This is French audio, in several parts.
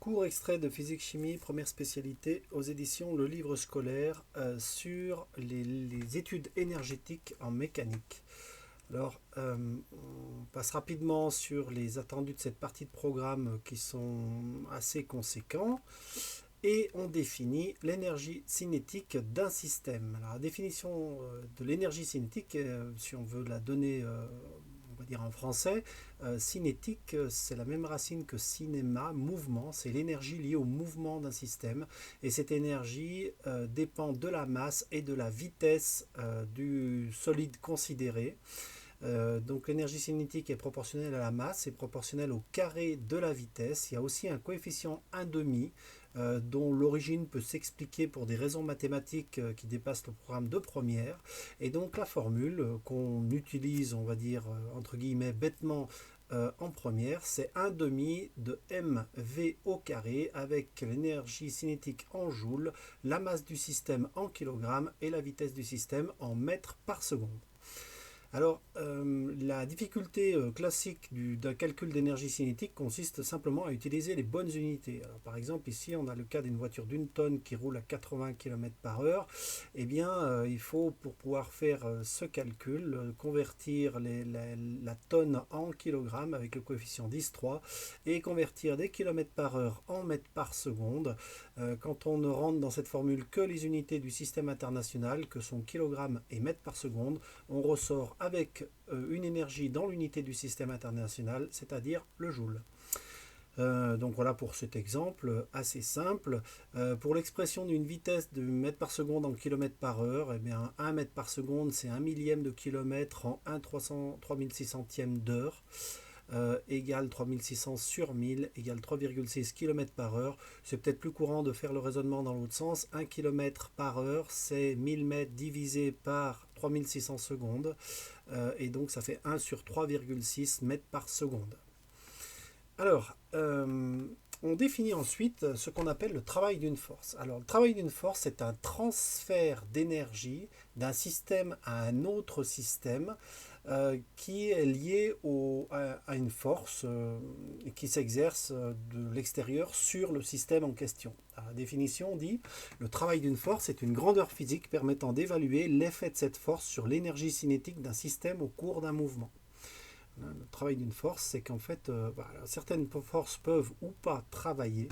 Cours extrait de physique-chimie, première spécialité, aux éditions Le Livre Scolaire sur les études énergétiques en mécanique. Alors, on passe rapidement sur les attendus de cette partie de programme qui sont assez conséquents et on définit l'énergie cinétique d'un système. Alors, la définition de l'énergie cinétique, si on veut la donner on va dire en français, cinétique, c'est la même racine que cinéma, mouvement, c'est l'énergie liée au mouvement d'un système, et cette énergie dépend de la masse et de la vitesse du solide considéré. Donc l'énergie cinétique est proportionnelle à la masse, est proportionnelle au carré de la vitesse. Il y a aussi un coefficient 1,5 dont l'origine peut s'expliquer pour des raisons mathématiques qui dépassent le programme de première. Et donc la formule qu'on utilise, on va dire, entre guillemets, bêtement en première, c'est 1,5 de mv au carré avec l'énergie cinétique en joules, la masse du système en kilogrammes et la vitesse du système en mètres par seconde. Alors, la difficulté classique d'un calcul d'énergie cinétique consiste simplement à utiliser les bonnes unités. Alors, par exemple, ici, on a le cas d'une voiture d'une tonne qui roule à 80 km par heure. Eh bien, il faut, pour pouvoir faire ce calcul, convertir la tonne en kilogrammes avec le coefficient 10,3 et convertir des kilomètres par heure en mètres par seconde. Quand on ne rentre dans cette formule que les unités du système international, que sont kilogrammes et mètres par seconde, on ressort avec une énergie dans l'unité du système international, c'est-à-dire le joule. Donc voilà pour cet exemple assez simple. Pour l'expression d'une vitesse de mètre par seconde en kilomètre par heure, eh bien 1 mètre par seconde c'est 1 millième de kilomètre en 1/3600 d'heure. Égale 3600 sur 1000 égale 3,6 km par heure. C'est peut-être plus courant de faire le raisonnement dans l'autre sens. 1 km par heure, c'est 1000 mètres divisé par 3600 secondes. Et donc ça fait 1 sur 3,6 mètres par seconde. Alors, on définit ensuite ce qu'on appelle le travail d'une force. Alors, le travail d'une force, c'est un transfert d'énergie d'un système à un autre système qui est lié à une force qui s'exerce de l'extérieur sur le système en question. La définition dit: le travail d'une force est une grandeur physique permettant d'évaluer l'effet de cette force sur l'énergie cinétique d'un système au cours d'un mouvement. Le travail d'une force, c'est qu'en fait, certaines forces peuvent ou pas travailler.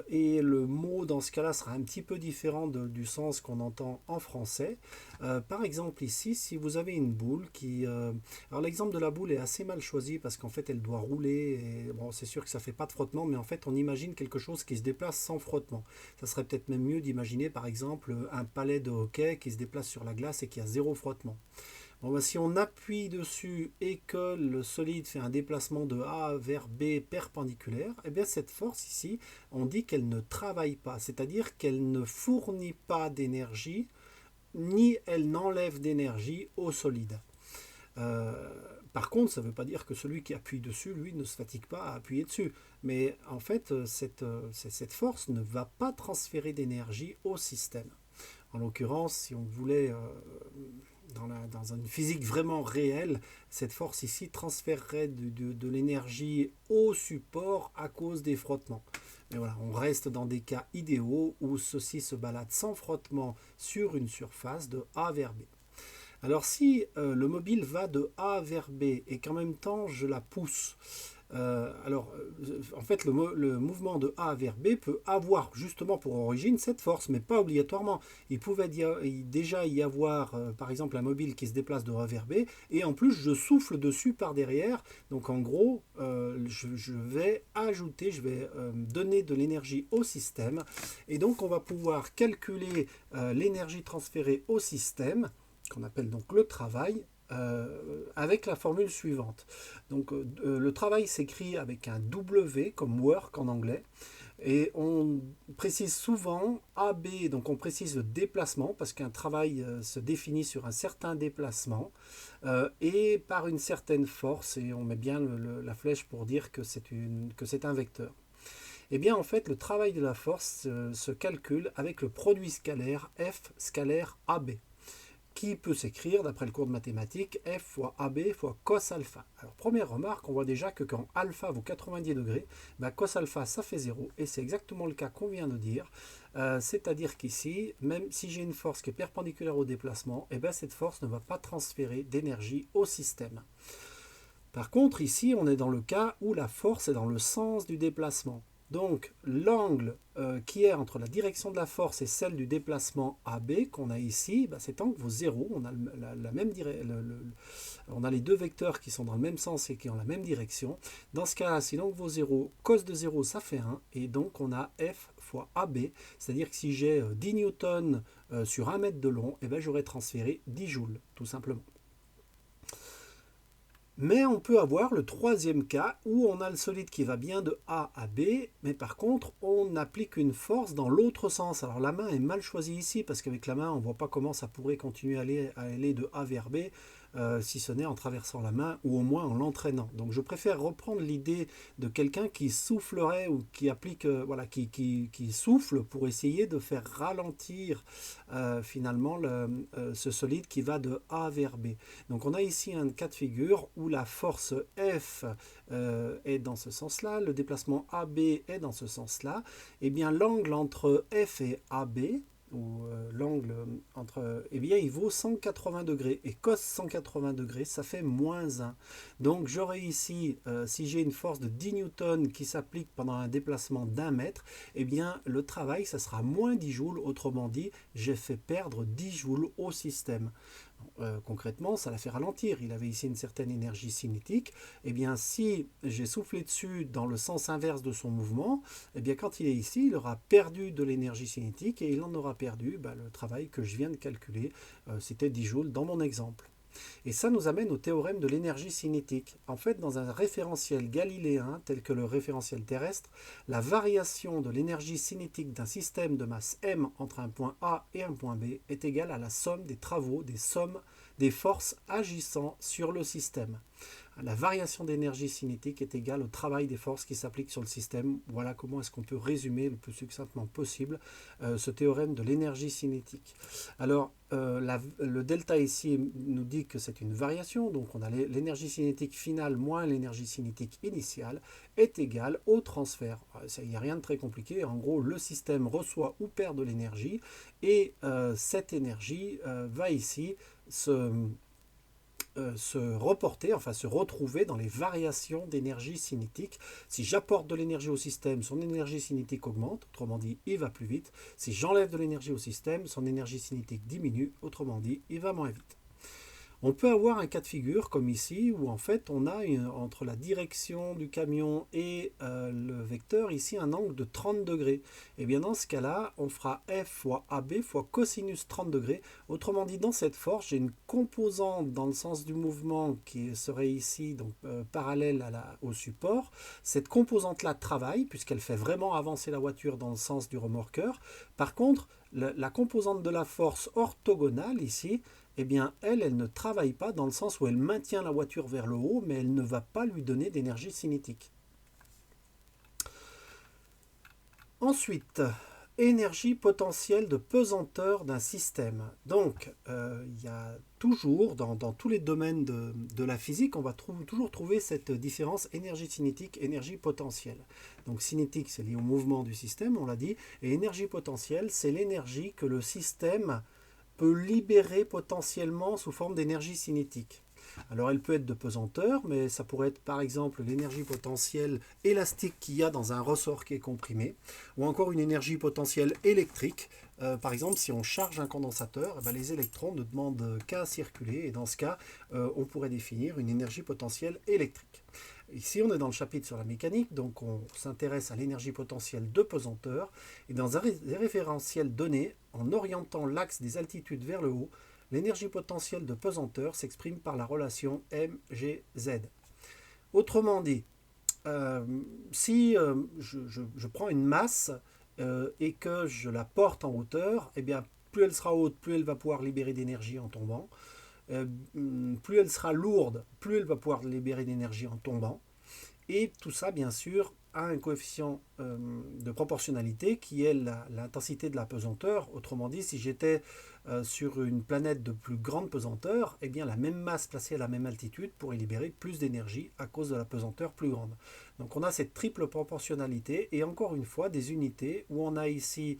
Et le mot dans ce cas-là sera un petit peu différent du sens qu'on entend en français. Par exemple ici, si vous avez une boule qui... alors l'exemple de la boule est assez mal choisi parce qu'en fait elle doit rouler. Et, bon, c'est sûr que ça ne fait pas de frottement, mais en fait on imagine quelque chose qui se déplace sans frottement. Ça serait peut-être même mieux d'imaginer par exemple un palet de hockey qui se déplace sur la glace et qui a zéro frottement. Bon, ben, si on appuie dessus et que le solide fait un déplacement de A vers B perpendiculaire, eh bien cette force ici, on dit qu'elle ne travaille pas, c'est-à-dire qu'elle ne fournit pas d'énergie, ni elle n'enlève d'énergie au solide. Par contre, ça ne veut pas dire que celui qui appuie dessus, lui, ne se fatigue pas à appuyer dessus. Mais en fait, cette force ne va pas transférer d'énergie au système. En l'occurrence, si on voulait... dans une physique vraiment réelle, cette force ici transférerait de l'énergie au support à cause des frottements. Mais voilà, on reste dans des cas idéaux où ceci se balade sans frottement sur une surface de A vers B. Alors si le mobile va de A vers B et qu'en même temps je la pousse, en fait, le mouvement de A vers B peut avoir justement pour origine cette force, mais pas obligatoirement. Il pouvait déjà y avoir, par exemple, un mobile qui se déplace de A vers B, et en plus, je souffle dessus par derrière. Donc, en gros, je vais ajouter, je vais donner de l'énergie au système. Et donc, on va pouvoir calculer l'énergie transférée au système, qu'on appelle donc le travail, avec la formule suivante. Donc le travail s'écrit avec un W comme work en anglais, et on précise souvent AB, donc on précise le déplacement parce qu'un travail se définit sur un certain déplacement et par une certaine force, et on met bien la flèche pour dire que c'est un vecteur. Eh bien en fait le travail de la force se calcule avec le produit scalaire F scalaire AB. qui peut s'écrire, d'après le cours de mathématiques, F fois AB fois cos alpha. Alors première remarque, on voit déjà que quand alpha vaut 90 degrés, ben, cos alpha ça fait 0, et c'est exactement le cas qu'on vient de dire, c'est-à-dire qu'ici, même si j'ai une force qui est perpendiculaire au déplacement, et ben, cette force ne va pas transférer d'énergie au système. Par contre, ici, on est dans le cas où la force est dans le sens du déplacement. Donc, l'angle qui est entre la direction de la force et celle du déplacement AB qu'on a ici, bah, cet angle vaut 0. On a, on a les deux vecteurs qui sont dans le même sens et qui ont la même direction. Dans ce cas-là, si l'angle vaut 0, cos de 0, ça fait 1. Et donc, on a F fois AB. C'est-à-dire que si j'ai 10 newtons sur 1 mètre de long, eh ben, j'aurais transféré 10 joules, tout simplement. Mais on peut avoir le troisième cas où on a le solide qui va bien de A à B, mais par contre on applique une force dans l'autre sens. Alors la main est mal choisie ici parce qu'avec la main on ne voit pas comment ça pourrait continuer à aller de A vers B, si ce n'est en traversant la main ou au moins en l'entraînant. Donc je préfère reprendre l'idée de quelqu'un qui soufflerait ou qui applique, voilà, qui souffle pour essayer de faire ralentir finalement ce solide qui va de A vers B. Donc on a ici un cas de figure où la force F est dans ce sens-là, le déplacement AB est dans ce sens-là, et bien l'angle entre F et AB, ou l'angle entre, eh bien il vaut 180 degrés, et cos 180 degrés, ça fait moins 1. Donc j'aurai ici, si j'ai une force de 10 newtons qui s'applique pendant un déplacement d'1 mètre, eh bien le travail, ça sera moins 10 joules, autrement dit, j'ai fait perdre 10 joules au système. Concrètement, ça l'a fait ralentir. Il avait ici une certaine énergie cinétique. Et bien, si j'ai soufflé dessus dans le sens inverse de son mouvement, et bien, quand il est ici, il aura perdu de l'énergie cinétique et il en aura perdu le travail que je viens de calculer. C'était 10 joules dans mon exemple. Et ça nous amène au théorème de l'énergie cinétique. En fait, dans un référentiel galiléen, tel que le référentiel terrestre, la variation de l'énergie cinétique d'un système de masse m entre un point A et un point B est égale à la somme des travaux, des forces agissant sur le système. La variation d'énergie cinétique est égale au travail des forces qui s'appliquent sur le système. Voilà comment est-ce qu'on peut résumer le plus succinctement possible ce théorème de l'énergie cinétique. Alors, le delta ici nous dit que c'est une variation, donc on a l'énergie cinétique finale moins l'énergie cinétique initiale est égale au transfert. Il n'y a rien de très compliqué. En gros, le système reçoit ou perd de l'énergie et cette énergie va ici se reporter, enfin se retrouver dans les variations d'énergie cinétique. Si j'apporte de l'énergie au système, son énergie cinétique augmente, autrement dit, il va plus vite. Si j'enlève de l'énergie au système, son énergie cinétique diminue, autrement dit, il va moins vite. On peut avoir un cas de figure comme ici où en fait on a entre la direction du camion et le vecteur ici un angle de 30 degrés. Et bien dans ce cas-là, on fera F fois AB fois cosinus 30 degrés. Autrement dit, dans cette force, j'ai une composante dans le sens du mouvement qui serait ici donc parallèle au support. Cette composante-là travaille puisqu'elle fait vraiment avancer la voiture dans le sens du remorqueur. Par contre, la composante de la force orthogonale ici, eh bien, elle ne travaille pas dans le sens où elle maintient la voiture vers le haut, mais elle ne va pas lui donner d'énergie cinétique. Ensuite, énergie potentielle de pesanteur d'un système. Donc, il y a toujours, dans tous les domaines de la physique, on va toujours trouver cette différence énergie cinétique, énergie potentielle. Donc, cinétique, c'est lié au mouvement du système, on l'a dit, et énergie potentielle, c'est l'énergie que le système peut libérer potentiellement sous forme d'énergie cinétique. Alors elle peut être de pesanteur, mais ça pourrait être par exemple l'énergie potentielle élastique qu'il y a dans un ressort qui est comprimé, ou encore une énergie potentielle électrique. Par exemple, si on charge un condensateur, les électrons ne demandent qu'à circuler, et dans ce cas, on pourrait définir une énergie potentielle électrique. Ici, on est dans le chapitre sur la mécanique, donc on s'intéresse à l'énergie potentielle de pesanteur. Et dans un référentiel donné, en orientant l'axe des altitudes vers le haut, l'énergie potentielle de pesanteur s'exprime par la relation mgz. Autrement dit, si je prends une masse et que je la porte en hauteur, eh bien, plus elle sera haute, plus elle va pouvoir libérer d'énergie en tombant. Plus elle sera lourde, plus elle va pouvoir libérer d'énergie en tombant. Et tout ça, bien sûr, a un coefficient de proportionnalité qui est l'intensité de la pesanteur. Autrement dit, si j'étais sur une planète de plus grande pesanteur, eh bien la même masse placée à la même altitude pourrait libérer plus d'énergie à cause de la pesanteur plus grande. Donc on a cette triple proportionnalité et encore une fois des unités où on a ici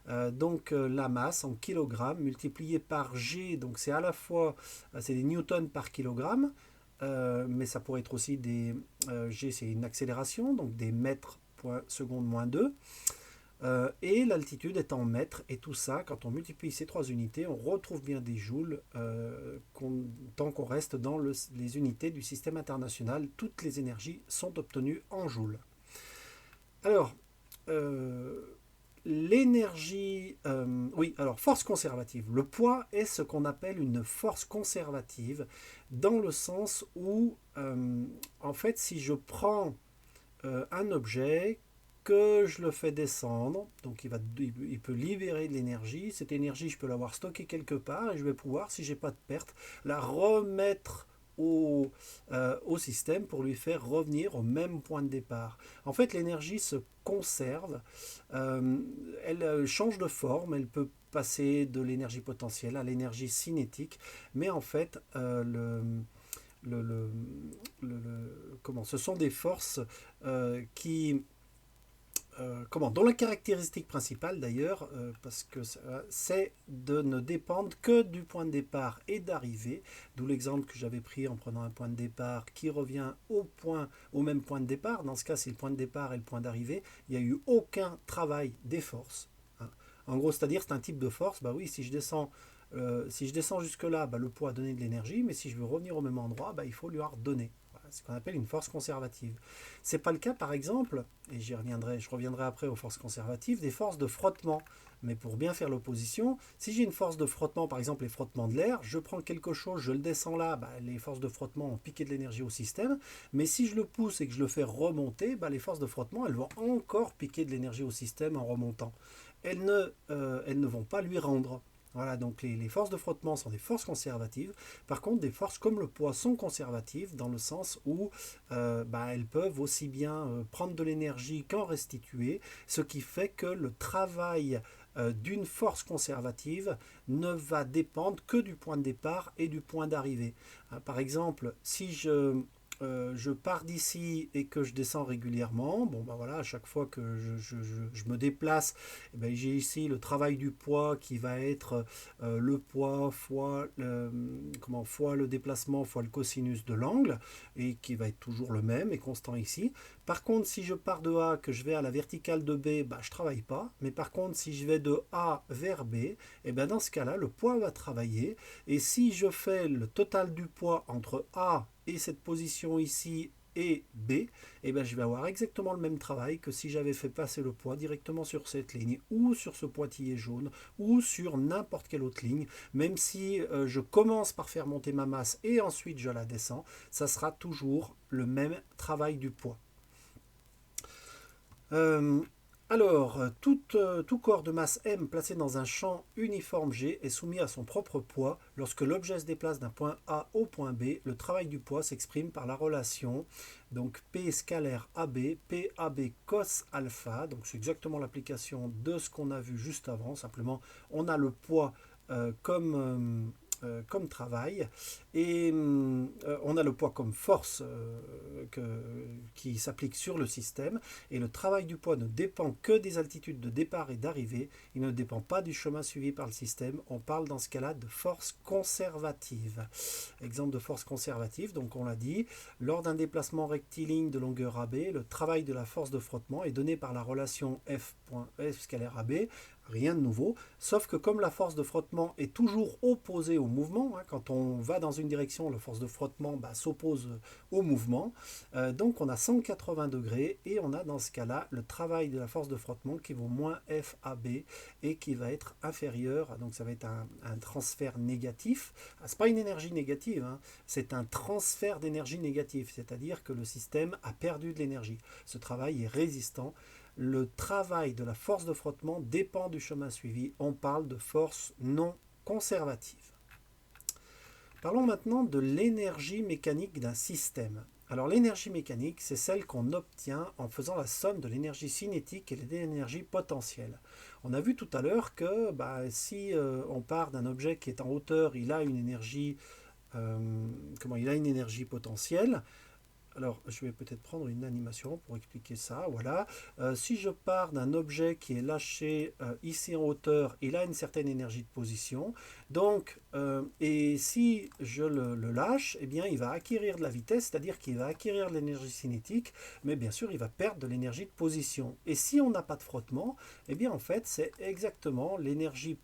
la masse en kilogrammes multipliée par G, donc c'est à la fois c'est des newtons par kilogramme, mais ça pourrait être aussi des G, c'est une accélération, donc des mètres seconde moins 2. Et l'altitude est en mètres, et tout ça, quand on multiplie ces trois unités, on retrouve bien des joules tant qu'on reste dans les unités du système international. Toutes les énergies sont obtenues en joules. Alors, l'énergie, oui, alors force conservative. Le poids est ce qu'on appelle une force conservative, dans le sens où, en fait, si je prends un objet, que je le fais descendre, donc il peut libérer de l'énergie. Cette énergie, je peux l'avoir stockée quelque part et je vais pouvoir, si j'ai pas de perte, la remettre au système pour lui faire revenir au même point de départ. En fait, l'énergie se conserve, elle change de forme, elle peut passer de l'énergie potentielle à l'énergie cinétique, mais en fait, ce sont des forces dont la caractéristique principale d'ailleurs, parce que c'est de ne dépendre que du point de départ et d'arrivée, d'où l'exemple que j'avais pris en prenant un point de départ qui revient au même point de départ. Dans ce cas, c'est le point de départ et le point d'arrivée. Il n'y a eu aucun travail des forces. Hein. En gros, c'est-à-dire c'est un type de force. Bah oui, si je descends jusque-là, le poids a donné de l'énergie, mais si je veux revenir au même endroit, il faut lui en redonner. Voilà, c'est ce qu'on appelle une force conservative. C'est pas le cas, par exemple, et je reviendrai après aux forces conservatives, des forces de frottement. Mais pour bien faire l'opposition, si j'ai une force de frottement, par exemple les frottements de l'air, je prends quelque chose, je le descends là, les forces de frottement ont piqué de l'énergie au système, mais si je le pousse et que je le fais remonter, les forces de frottement, elles vont encore piquer de l'énergie au système en remontant. Elles ne vont pas lui rendre. Voilà, donc les forces de frottement sont des forces conservatives. Par contre, des forces comme le poids sont conservatives dans le sens où elles peuvent aussi bien prendre de l'énergie qu'en restituer, ce qui fait que le travail d'une force conservative ne va dépendre que du point de départ et du point d'arrivée. Par exemple, si je pars d'ici et que je descends régulièrement, à chaque fois que je me déplace, j'ai ici le travail du poids qui va être le poids fois le déplacement fois le cosinus de l'angle, et qui va être toujours le même et constant ici. Par contre, si je pars de A, que je vais à la verticale de B, je ne travaille pas. Mais par contre, si je vais de A vers B, dans ce cas-là, le poids va travailler. Et si je fais le total du poids entre A et cette position ici et B, je vais avoir exactement le même travail que si j'avais fait passer le poids directement sur cette ligne, ou sur ce pointillé jaune, ou sur n'importe quelle autre ligne. Même si je commence par faire monter ma masse et ensuite je la descends, ça sera toujours le même travail du poids. Tout corps de masse m placé dans un champ uniforme G est soumis à son propre poids. Lorsque l'objet se déplace d'un point A au point B, le travail du poids s'exprime par la relation donc P scalaire AB, PAB cos alpha. Donc c'est exactement l'application de ce qu'on a vu juste avant. Simplement, on a le poids comme travail, et on a le poids comme force qui s'applique sur le système, et le travail du poids ne dépend que des altitudes de départ et d'arrivée, il ne dépend pas du chemin suivi par le système. On parle dans ce cas-là de force conservative. Exemple de force conservative, donc on l'a dit, lors d'un déplacement rectiligne de longueur AB, le travail de la force de frottement est donné par la relation F scalaire AB. Rien de nouveau, sauf que comme la force de frottement est toujours opposée au mouvement, quand on va dans une direction, la force de frottement s'oppose au mouvement, donc on a 180 degrés, et on a dans ce cas-là le travail de la force de frottement qui vaut moins FAB, et qui va être inférieur, donc ça va être un transfert négatif. C'est pas une énergie négative, c'est un transfert d'énergie négative, c'est-à-dire que le système a perdu de l'énergie. Ce travail est résistant. Le travail de la force de frottement dépend du chemin suivi. On parle de force non conservative. Parlons maintenant de l'énergie mécanique d'un système. Alors l'énergie mécanique, c'est celle qu'on obtient en faisant la somme de l'énergie cinétique et de l'énergie potentielle. On a vu tout à l'heure que si on part d'un objet qui est en hauteur, il a une énergie, il a une énergie potentielle. Alors, je vais peut-être prendre une animation pour expliquer ça. Voilà. Si je pars d'un objet qui est lâché ici en hauteur, il a une certaine énergie de position. Donc, et si je le lâche, eh bien, il va acquérir de la vitesse, c'est-à-dire qu'il va acquérir de l'énergie cinétique, mais bien sûr, il va perdre de l'énergie de position. Et si on n'a pas de frottement, eh bien, en fait, c'est exactement l'énergie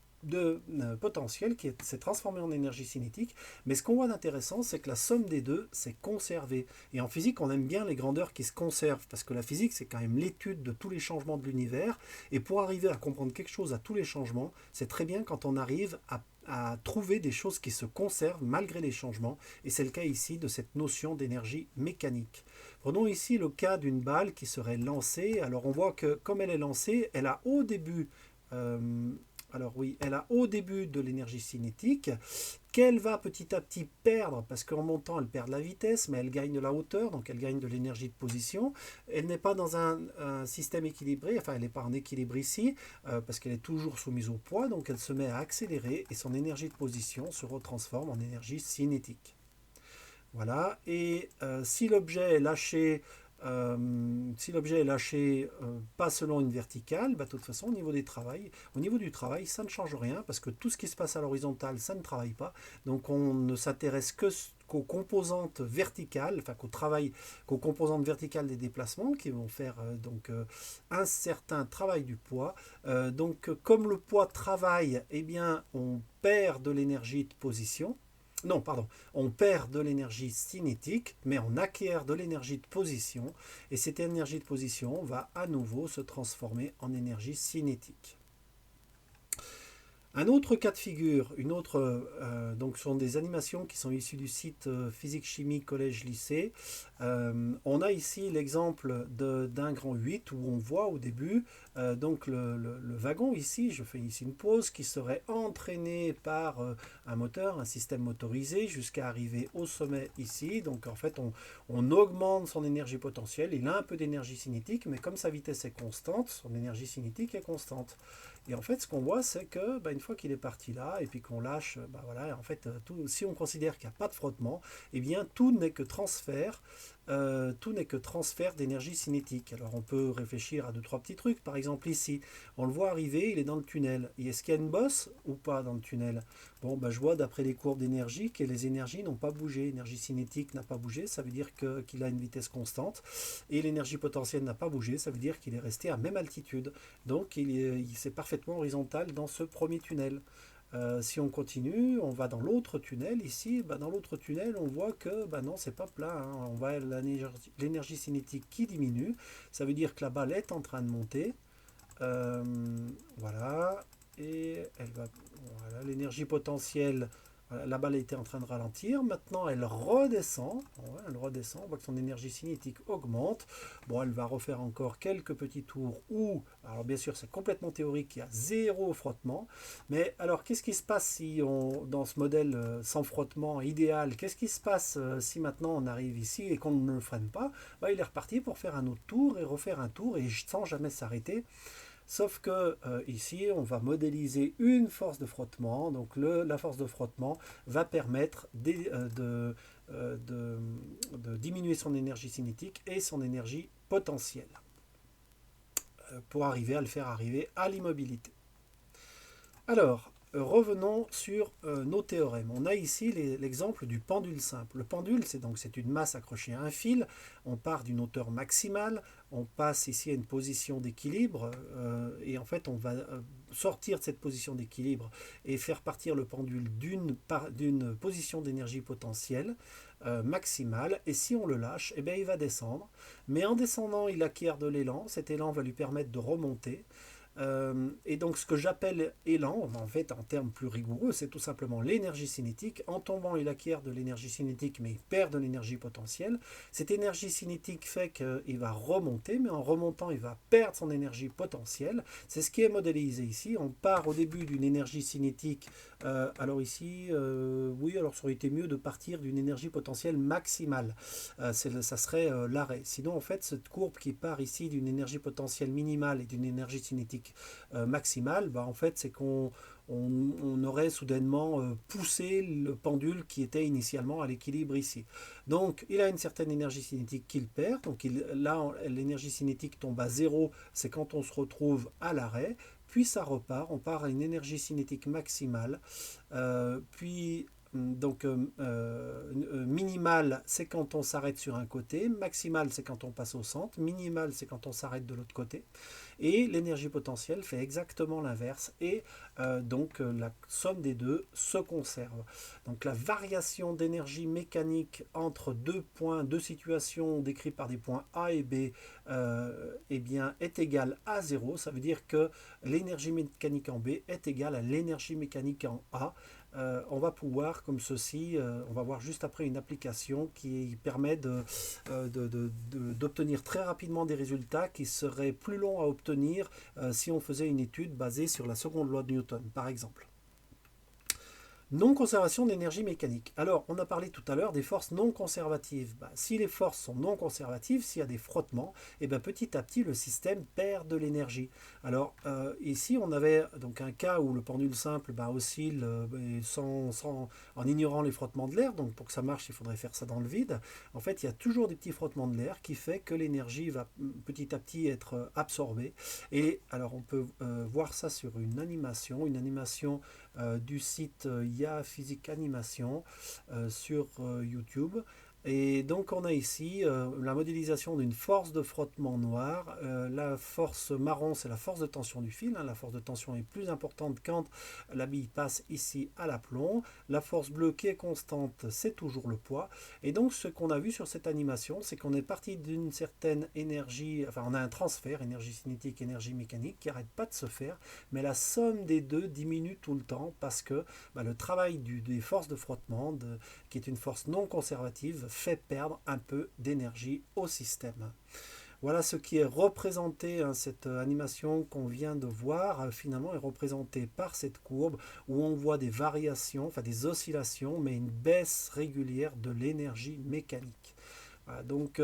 potentiel qui s'est transformé en énergie cinétique. Mais ce qu'on voit d'intéressant, c'est que la somme des deux s'est conservée. Et en physique, on aime bien les grandeurs qui se conservent, parce que la physique, c'est quand même l'étude de tous les changements de l'univers. Et pour arriver à comprendre quelque chose à tous les changements, c'est très bien quand on arrive à trouver des choses qui se conservent malgré les changements. Et c'est le cas ici de cette notion d'énergie mécanique. Prenons ici le cas d'une balle qui serait lancée. Alors on voit que comme elle est lancée, elle a au début... alors oui, elle a au début de l'énergie cinétique qu'elle va petit à petit perdre, parce qu'en montant, elle perd de la vitesse, mais elle gagne de la hauteur, donc elle gagne de l'énergie de position. Elle n'est pas dans un système équilibré, enfin elle n'est pas en équilibre ici, parce qu'elle est toujours soumise au poids, donc elle se met à accélérer et son énergie de position se retransforme en énergie cinétique. Voilà, et si l'objet est lâché pas selon une verticale, de toute façon au niveau du travail, ça ne change rien parce que tout ce qui se passe à l'horizontale, ça ne travaille pas. Donc on ne s'intéresse qu'aux composantes verticales, enfin qu'aux composantes verticales des déplacements qui vont faire un certain travail du poids. Donc comme le poids travaille, eh bien on perd de l'énergie de position. Non, pardon, on perd de l'énergie cinétique, mais on acquiert de l'énergie de position, et cette énergie de position va à nouveau se transformer en énergie cinétique. Un autre cas de figure, donc ce sont des animations qui sont issues du site Physique Chimie Collège Lycée. On a ici l'exemple d'un grand 8 où on voit au début donc le wagon ici, je fais ici une pause, qui serait entraîné par un moteur, un système motorisé jusqu'à arriver au sommet ici. Donc en fait on augmente son énergie potentielle, il a un peu d'énergie cinétique, mais comme sa vitesse est constante, son énergie cinétique est constante. Et en fait, ce qu'on voit, c'est que une fois qu'il est parti là, et puis qu'on lâche, voilà, en fait, si on considère qu'il n'y a pas de frottement, eh bien, tout n'est que transfert d'énergie cinétique. Alors, on peut réfléchir à deux, trois petits trucs. Par exemple, ici, on le voit arriver, il est dans le tunnel. Et est-ce qu'il y a une bosse ou pas dans le tunnel? Bon, je vois d'après les courbes d'énergie que les énergies n'ont pas bougé. L'énergie cinétique n'a pas bougé, ça veut dire qu'il a une vitesse constante. Et l'énergie potentielle n'a pas bougé, ça veut dire qu'il est resté à même altitude. Donc, c'est parfaitement horizontal dans ce premier tunnel. Si on continue, on va dans l'autre tunnel. Ici, dans l'autre tunnel, on voit que non, c'est pas plat. Hein. On voit l'énergie cinétique qui diminue. Ça veut dire que la balle est en train de monter. Voilà. Et voilà, l'énergie potentielle. La balle était en train de ralentir. Maintenant, elle redescend. Ouais, elle redescend. On voit que son énergie cinétique augmente. Bon, elle va refaire encore quelques petits tours où, alors bien sûr, c'est complètement théorique, il y a zéro frottement. Mais alors, qu'est-ce qui se passe si dans ce modèle sans frottement idéal, qu'est-ce qui se passe si maintenant on arrive ici et qu'on ne le freine pas? Il est reparti pour faire un autre tour et refaire un tour et sans jamais s'arrêter. Sauf que ici, on va modéliser une force de frottement. Donc la force de frottement va permettre de diminuer son énergie cinétique et son énergie potentielle pour arriver à le faire arriver à l'immobilité. Alors, revenons sur nos théorèmes. On a ici l'exemple du pendule simple. Le pendule, c'est une masse accrochée à un fil. On part d'une hauteur maximale. On passe ici à une position d'équilibre. Et en fait, on va sortir de cette position d'équilibre et faire partir le pendule d'une position d'énergie potentielle maximale. Et si on le lâche, eh bien, il va descendre. Mais en descendant, il acquiert de l'élan. Cet élan va lui permettre de remonter. Et donc ce que j'appelle élan, en fait en termes plus rigoureux, c'est tout simplement l'énergie cinétique. En tombant, il acquiert de l'énergie cinétique, mais il perd de l'énergie potentielle. Cette énergie cinétique fait qu'il va remonter, mais en remontant, il va perdre son énergie potentielle. C'est ce qui est modélisé ici. On part au début d'une énergie cinétique. Alors ici, oui, alors ça aurait été mieux de partir d'une énergie potentielle maximale. Ça serait l'arrêt. Sinon, en fait, cette courbe qui part ici d'une énergie potentielle minimale et d'une énergie cinétique maximale, bah, en fait, c'est qu'on aurait soudainement poussé le pendule qui était initialement à l'équilibre ici. Donc, il a une certaine énergie cinétique qu'il perd. Donc, là, l'énergie cinétique tombe à zéro. C'est quand on se retrouve à l'arrêt. Puis ça repart. On part à une énergie cinétique maximale. Puis donc minimal, c'est quand on s'arrête sur un côté, maximal, c'est quand on passe au centre, minimal, c'est quand on s'arrête de l'autre côté. Et l'énergie potentielle fait exactement l'inverse. Et la somme des deux se conserve. Donc la variation d'énergie mécanique entre deux points, deux situations décrites par des points A et B, eh bien, est égale à zéro. Ça veut dire que l'énergie mécanique en B est égale à l'énergie mécanique en A. On va pouvoir, comme ceci, on va voir juste après une application qui permet d'obtenir très rapidement des résultats qui seraient plus longs à obtenir si on faisait une étude basée sur la seconde loi de Newton, par exemple. Non-conservation d'énergie mécanique. Alors, on a parlé tout à l'heure des forces non conservatives. Si les forces sont non conservatives, s'il y a des frottements, et petit à petit, le système perd de l'énergie. Alors, ici, on avait donc un cas où le pendule simple oscille en ignorant les frottements de l'air. Donc, pour que ça marche, il faudrait faire ça dans le vide. En fait, il y a toujours des petits frottements de l'air qui fait que l'énergie va petit à petit être absorbée. Et alors, on peut voir ça sur une animation du site IA Physique Animation sur YouTube. Et donc on a ici la modélisation d'une force de frottement noir. La force marron, c'est la force de tension du fil. La force de tension est plus importante quand la bille passe ici à l'aplomb. La force bleue qui est constante, c'est toujours le poids. Et donc ce qu'on a vu sur cette animation, c'est qu'on est parti d'une certaine énergie, enfin on a un transfert, énergie cinétique, énergie mécanique, qui n'arrête pas de se faire, mais la somme des deux diminue tout le temps parce que le travail des forces de frottement, qui est une force non conservative, fait perdre un peu d'énergie au système. Voilà ce qui est représenté, cette animation qu'on vient de voir, finalement est représentée par cette courbe où on voit des variations, enfin des oscillations, mais une baisse régulière de l'énergie mécanique. Voilà, donc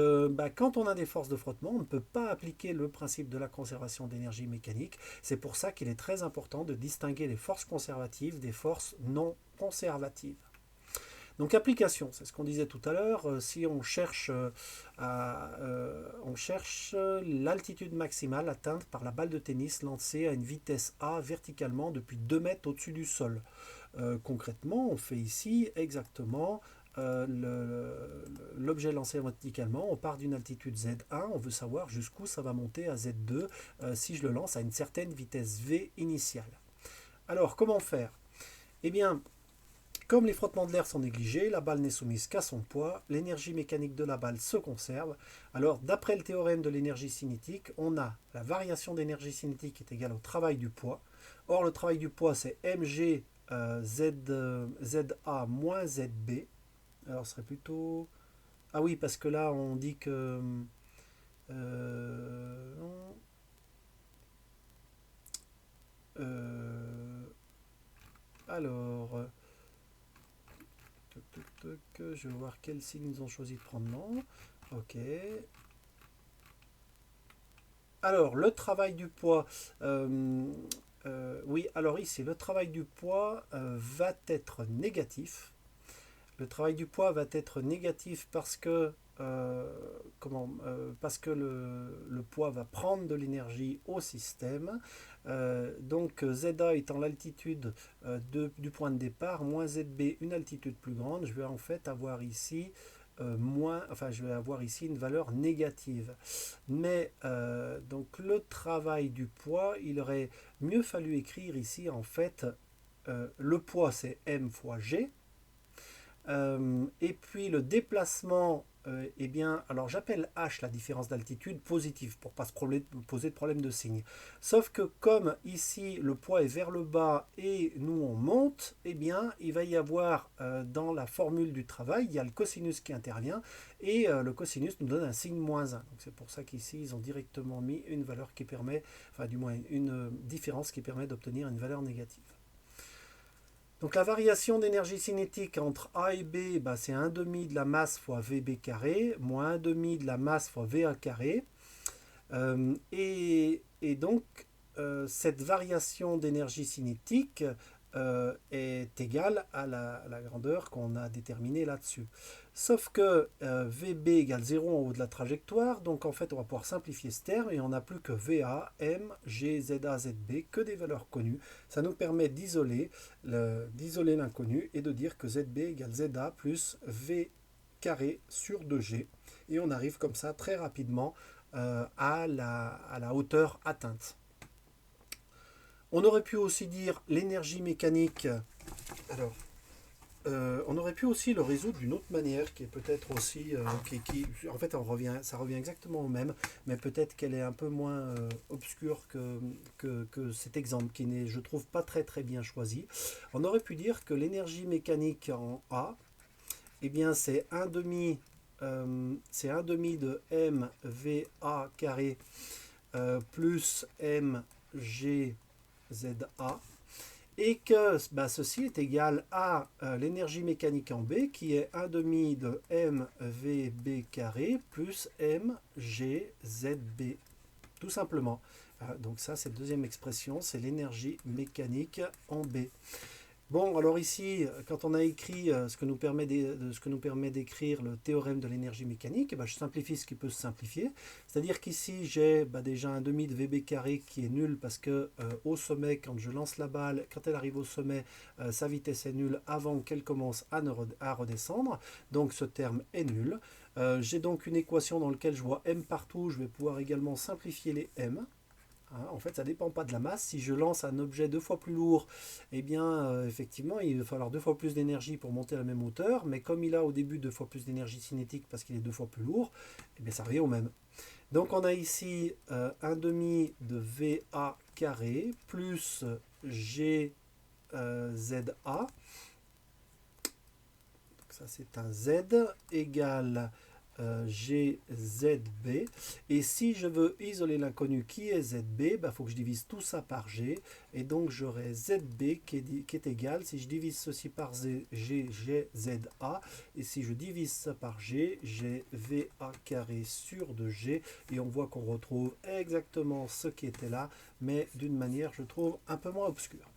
quand on a des forces de frottement, on ne peut pas appliquer le principe de la conservation d'énergie mécanique. C'est pour ça qu'il est très important de distinguer les forces conservatives des forces non conservatives. Donc application, c'est ce qu'on disait tout à l'heure. Si on cherche, l'altitude maximale atteinte par la balle de tennis lancée à une vitesse A verticalement depuis 2 mètres au-dessus du sol. Concrètement, on fait ici exactement l'objet lancé verticalement. On part d'une altitude Z1, on veut savoir jusqu'où ça va monter à Z2 si je le lance à une certaine vitesse V initiale. Alors, comment faire? Eh bien, comme les frottements de l'air sont négligés, la balle n'est soumise qu'à son poids, l'énergie mécanique de la balle se conserve. Alors, d'après le théorème de l'énergie cinétique, on a la variation d'énergie cinétique qui est égale au travail du poids. Or, le travail du poids, c'est mg ZA moins ZB. Alors, ce serait plutôt... Ah oui, parce que là, on dit que... alors... Je vais voir quel signe ils ont choisi de prendre. Non. Ok. Alors, le travail du poids. Oui, alors ici, le travail du poids va être négatif. Le travail du poids va être négatif parce que, parce que le poids va prendre de l'énergie au système. Donc ZA étant l'altitude du point de départ, moins ZB une altitude plus grande, je vais en fait avoir ici je vais avoir ici une valeur négative. Mais donc le travail du poids, il aurait mieux fallu écrire ici en fait le poids c'est m fois g. Et puis le déplacement eh bien, alors j'appelle h la différence d'altitude positive pour ne pas poser de problème de signe. Sauf que comme ici le poids est vers le bas et nous on monte, eh bien il va y avoir dans la formule du travail, il y a le cosinus qui intervient et le cosinus nous donne un signe -1. Donc c'est pour ça qu'ici ils ont directement mis une valeur qui permet, enfin du moins une différence qui permet d'obtenir une valeur négative. Donc la variation d'énergie cinétique entre A et B, bah, c'est 1 demi de la masse fois VB carré, moins 1 demi de la masse fois VA carré. Et donc cette variation d'énergie cinétique est égale à la grandeur qu'on a déterminée là-dessus. Sauf que VB égale 0 en haut de la trajectoire, donc en fait on va pouvoir simplifier ce terme et on n'a plus que VA, M, G, ZA, ZB, que des valeurs connues. Ça nous permet d'isoler l'inconnu et de dire que ZB égale ZA plus V carré sur 2G. Et on arrive comme ça très rapidement à la hauteur atteinte. On aurait pu aussi dire l'énergie mécanique. Alors, on aurait pu aussi le résoudre d'une autre manière qui est peut-être aussi, en fait, ça revient exactement au même, mais peut-être qu'elle est un peu moins obscure que cet exemple qui n'est, je trouve, pas très très bien choisi. On aurait pu dire que l'énergie mécanique en A, eh bien, c'est 1 demi de mVA carré plus mgza et que ceci est égal à l'énergie mécanique en B qui est 1 demi de mvb carré plus mgzb, tout simplement. Donc ça, c'est la deuxième expression, c'est l'énergie mécanique en B. Bon, alors ici, quand on a écrit ce que nous permet d'écrire le théorème de l'énergie mécanique, je simplifie ce qui peut se simplifier. C'est-à-dire qu'ici, j'ai déjà un demi de VB carré qui est nul parce que au sommet, quand je lance la balle, quand elle arrive au sommet, sa vitesse est nulle avant qu'elle commence à redescendre. Donc ce terme est nul. J'ai donc une équation dans laquelle je vois m partout. Je vais pouvoir également simplifier les m. En fait, ça ne dépend pas de la masse. Si je lance un objet 2 fois plus lourd, eh bien, effectivement, il va falloir 2 fois plus d'énergie pour monter à la même hauteur. Mais comme il a au début 2 fois plus d'énergie cinétique parce qu'il est 2 fois plus lourd, eh bien, ça revient au même. Donc, on a ici 1 demi de VA carré plus GZA. Donc, ça, c'est un Z égale GZB. Et si je veux isoler l'inconnu qui est ZB, il faut que je divise tout ça par G. Et donc j'aurai ZB qui est égal, si je divise ceci par G, ZA. Et si je divise ça par G, j'ai VA carré sur 2G. Et on voit qu'on retrouve exactement ce qui était là, mais d'une manière, je trouve, un peu moins obscure.